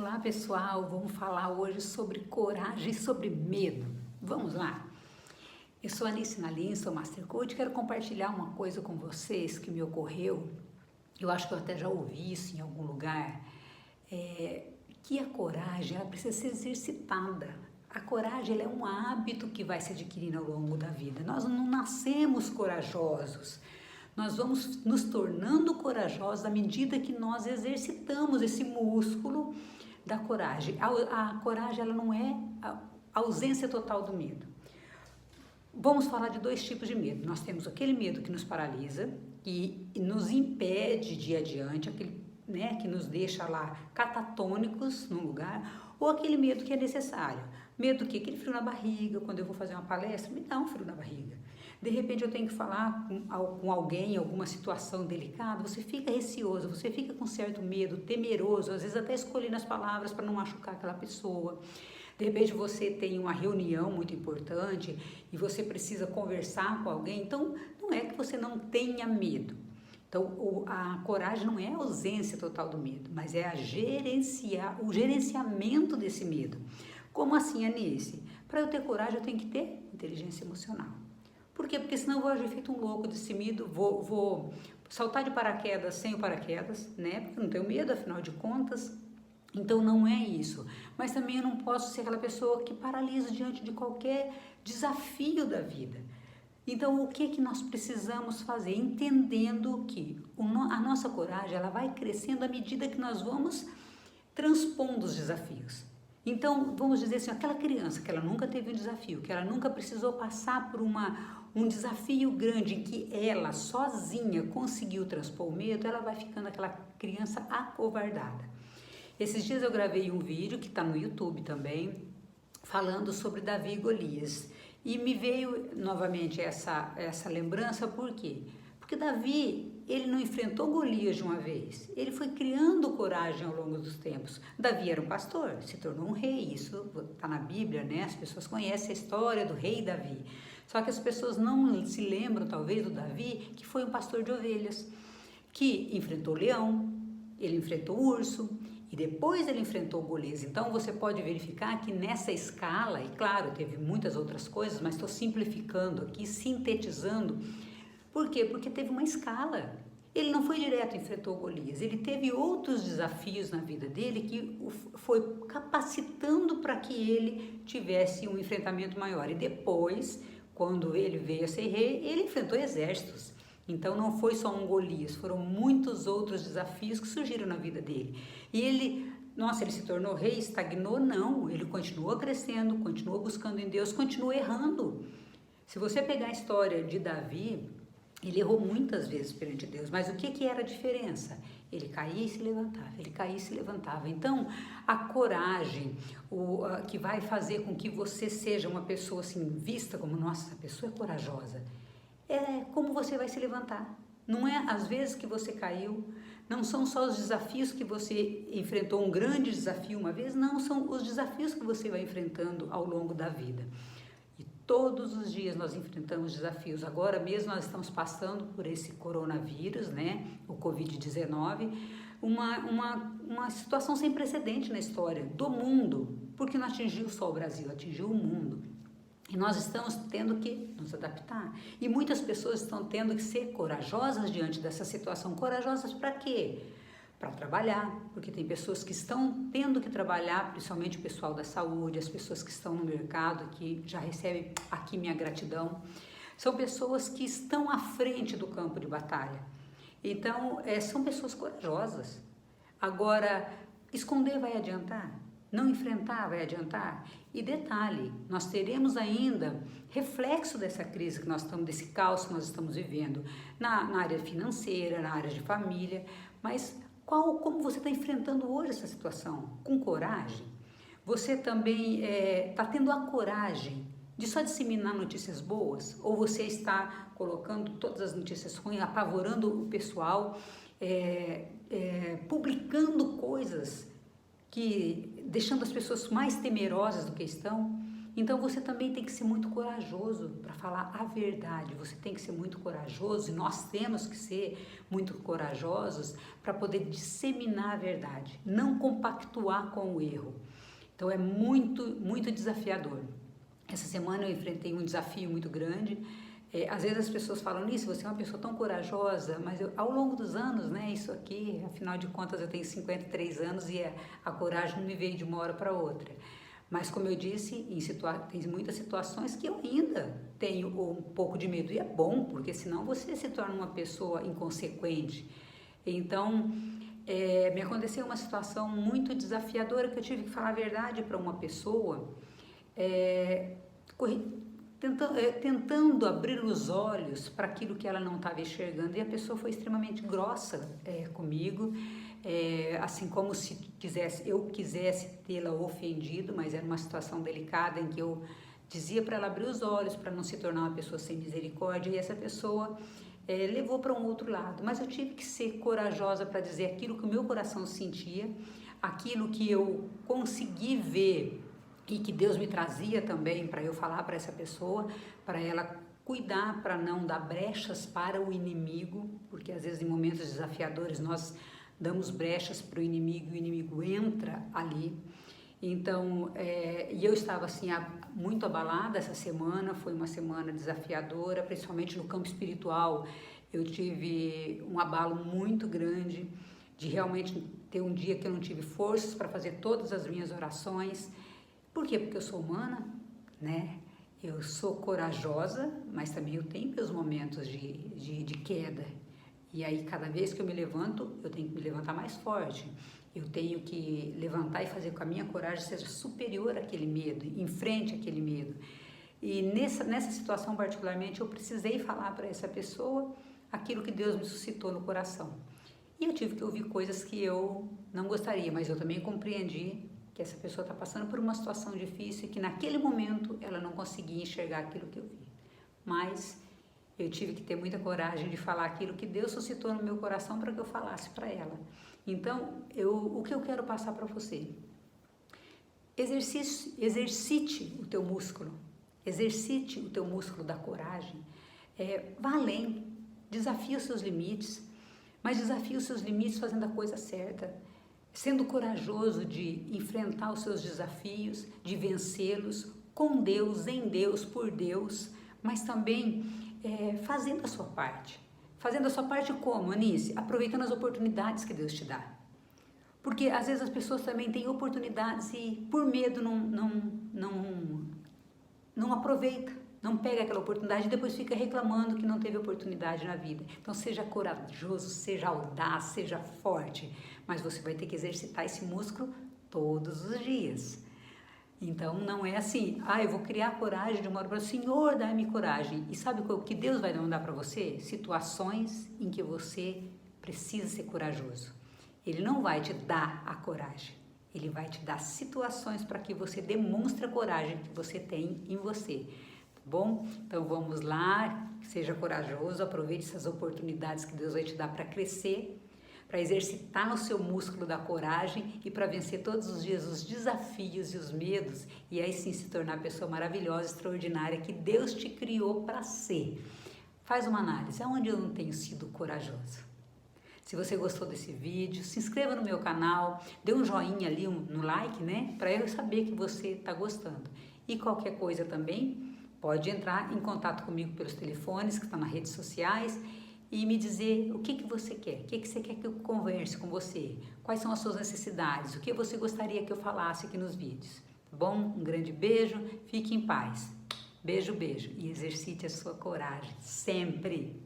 Olá pessoal, vamos falar hoje sobre coragem e sobre medo. Vamos lá? Eu sou Alice Nalim, sou Master Coach, quero compartilhar uma coisa com vocês que me ocorreu. Eu acho que eu até já ouvi isso em algum lugar, que a coragem ela precisa ser exercitada. A coragem ela é um hábito que vai se adquirindo ao longo da vida. Nós não nascemos corajosos. Nós vamos nos tornando corajosos à medida que nós exercitamos esse músculo da coragem. A coragem ela não é a ausência total do medo. Vamos falar de dois tipos de medo. Nós temos aquele medo que nos paralisa e nos impede de ir adiante, aquele, que nos deixa lá catatônicos num lugar, ou aquele medo que é necessário. Medo que aquele frio na barriga, quando eu vou fazer uma palestra, me dá um frio na barriga. De repente eu tenho que falar com alguém em alguma situação delicada, você fica receoso, você fica com certo medo, temeroso, às vezes até escolhendo as palavras para não machucar aquela pessoa. De repente você tem uma reunião muito importante e você precisa conversar com alguém, então não é que você não tenha medo. Então a coragem não é a ausência total do medo, mas é o gerenciamento desse medo. Como assim, Anice? Para eu ter coragem eu tenho que ter inteligência emocional. Por quê? Porque senão eu vou agir feito um louco, destemido, vou saltar de paraquedas sem o paraquedas, Porque eu não tenho medo, afinal de contas. Então não é isso. Mas também eu não posso ser aquela pessoa que paralisa diante de qualquer desafio da vida. Então o que nós precisamos fazer? Entendendo que a nossa coragem ela vai crescendo à medida que nós vamos transpondo os desafios. Então, vamos dizer assim, aquela criança que ela nunca teve um desafio, que ela nunca precisou passar por um desafio grande em que ela sozinha conseguiu transpor o medo, ela vai ficando aquela criança acovardada. Esses dias eu gravei um vídeo, que está no YouTube também, falando sobre Davi e Golias. E me veio novamente essa lembrança, por quê? Porque Davi, ele não enfrentou Golias de uma vez, ele foi criando coragem ao longo dos tempos. Davi era um pastor, se tornou um rei, isso está na Bíblia, As pessoas conhecem a história do rei Davi. Só que as pessoas não se lembram, talvez, do Davi, que foi um pastor de ovelhas, que enfrentou o leão, ele enfrentou o urso, e depois ele enfrentou Golias. Então você pode verificar que nessa escala, e claro, teve muitas outras coisas, mas estou simplificando aqui, sintetizando. Por quê? Porque teve uma escala. Ele não foi direto e enfrentou Golias, ele teve outros desafios na vida dele que foi capacitando para que ele tivesse um enfrentamento maior. E depois, quando ele veio a ser rei, ele enfrentou exércitos. Então não foi só um Golias, foram muitos outros desafios que surgiram na vida dele. E ele se tornou rei, estagnou? Não, ele continuou crescendo, continuou buscando em Deus, continuou errando. Se você pegar a história de Davi, ele errou muitas vezes perante Deus, mas o que era a diferença? Ele caía e se levantava, ele caía e se levantava. Então, a coragem, que vai fazer com que você seja uma pessoa assim, vista como, nossa, essa pessoa é corajosa, é como você vai se levantar. Não é às vezes que você caiu, não são só os desafios que você enfrentou, um grande desafio uma vez, não, são os desafios que você vai enfrentando ao longo da vida. E todos os dias nós enfrentamos desafios. Agora mesmo nós estamos passando por esse coronavírus, o Covid-19, uma situação sem precedente na história do mundo, porque não atingiu só o Brasil, atingiu o mundo. E nós estamos tendo que nos adaptar. E muitas pessoas estão tendo que ser corajosas diante dessa situação. Corajosas para quê? Para trabalhar, porque tem pessoas que estão tendo que trabalhar, principalmente o pessoal da saúde, as pessoas que estão no mercado, que já recebem aqui minha gratidão. São pessoas que estão à frente do campo de batalha. Então, são pessoas corajosas. Agora, esconder vai adiantar? Não enfrentar vai adiantar? E detalhe, nós teremos ainda reflexo dessa crise que nós estamos, desse caos que nós estamos vivendo, na área financeira, na área de família, mas como você está enfrentando hoje essa situação? Com coragem? Você também está tendo a coragem de só disseminar notícias boas? Ou você está colocando todas as notícias ruins, apavorando o pessoal, publicando coisas deixando as pessoas mais temerosas do que estão? Então você também tem que ser muito corajoso para falar a verdade. Você tem que ser muito corajoso e nós temos que ser muito corajosos para poder disseminar a verdade, não compactuar com o erro. Então é muito desafiador. Essa semana eu enfrentei um desafio muito grande. Às vezes as pessoas falam nisso, você é uma pessoa tão corajosa, mas ao longo dos anos, né, isso aqui, afinal de contas eu tenho 53 anos e a coragem não me veio de uma hora para outra. Mas como eu disse, tem muitas situações que eu ainda tenho um pouco de medo, e é bom, porque senão você se torna uma pessoa inconsequente. Então, me aconteceu uma situação muito desafiadora que eu tive que falar a verdade para uma pessoa, tentando abrir os olhos para aquilo que ela não estava enxergando, e a pessoa foi extremamente grossa comigo, assim como se eu quisesse tê-la ofendido, mas era uma situação delicada em que eu dizia para ela abrir os olhos para não se tornar uma pessoa sem misericórdia, e essa pessoa levou para um outro lado, mas eu tive que ser corajosa para dizer aquilo que o meu coração sentia, aquilo que eu consegui ver e que Deus me trazia também para eu falar para essa pessoa, para ela cuidar, para não dar brechas para o inimigo, porque às vezes em momentos desafiadores nós damos brechas para o inimigo entra ali. Então, e eu estava assim muito abalada essa semana, foi uma semana desafiadora, principalmente no campo espiritual. Eu tive um abalo muito grande de realmente ter um dia que eu não tive forças para fazer todas as minhas orações. Por quê? Porque eu sou humana, né? Eu sou corajosa, mas também eu tenho meus momentos de queda. E aí, cada vez que eu me levanto, eu tenho que me levantar mais forte. Eu tenho que levantar e fazer com que a minha coragem seja superior àquele medo, enfrente aquele medo. E nessa situação particularmente, eu precisei falar para essa pessoa aquilo que Deus me suscitou no coração. E eu tive que ouvir coisas que eu não gostaria, mas eu também compreendi que essa pessoa está passando por uma situação difícil e que naquele momento ela não conseguia enxergar aquilo que eu vi. Mas eu tive que ter muita coragem de falar aquilo que Deus suscitou no meu coração para que eu falasse para ela. Então, o que eu quero passar para você? Exercite o teu músculo, exercite o teu músculo da coragem, vá além, desafie os seus limites, mas desafie os seus limites fazendo a coisa certa, sendo corajoso de enfrentar os seus desafios, de vencê-los com Deus, em Deus, por Deus, mas também fazendo a sua parte. Fazendo a sua parte como, Anice? Aproveitando as oportunidades que Deus te dá. Porque às vezes as pessoas também têm oportunidades e por medo não aproveita, não pega aquela oportunidade e depois fica reclamando que não teve oportunidade na vida. Então seja corajoso, seja audaz, seja forte, mas você vai ter que exercitar esse músculo todos os dias. Então não é assim, eu vou criar coragem de uma hora para o Senhor, dá-me coragem. E sabe o que Deus vai mandar para você? Situações em que você precisa ser corajoso. Ele não vai te dar a coragem, ele vai te dar situações para que você demonstre a coragem que você tem em você. Tá bom? Então vamos lá, seja corajoso, aproveite essas oportunidades que Deus vai te dar para crescer, para exercitar o seu músculo da coragem e para vencer todos os dias os desafios e os medos e aí sim se tornar a pessoa maravilhosa, extraordinária que Deus te criou para ser. Faz uma análise, aonde eu não tenho sido corajosa? Se você gostou desse vídeo, se inscreva no meu canal, dê um joinha ali no like, né? Para eu saber que você está gostando. E qualquer coisa também, pode entrar em contato comigo pelos telefones que estão nas redes sociais e me dizer o que você quer, o que você quer que eu converse com você, quais são as suas necessidades, o que você gostaria que eu falasse aqui nos vídeos, tá bom? Um grande beijo, fique em paz. Beijo, beijo e exercite a sua coragem, sempre!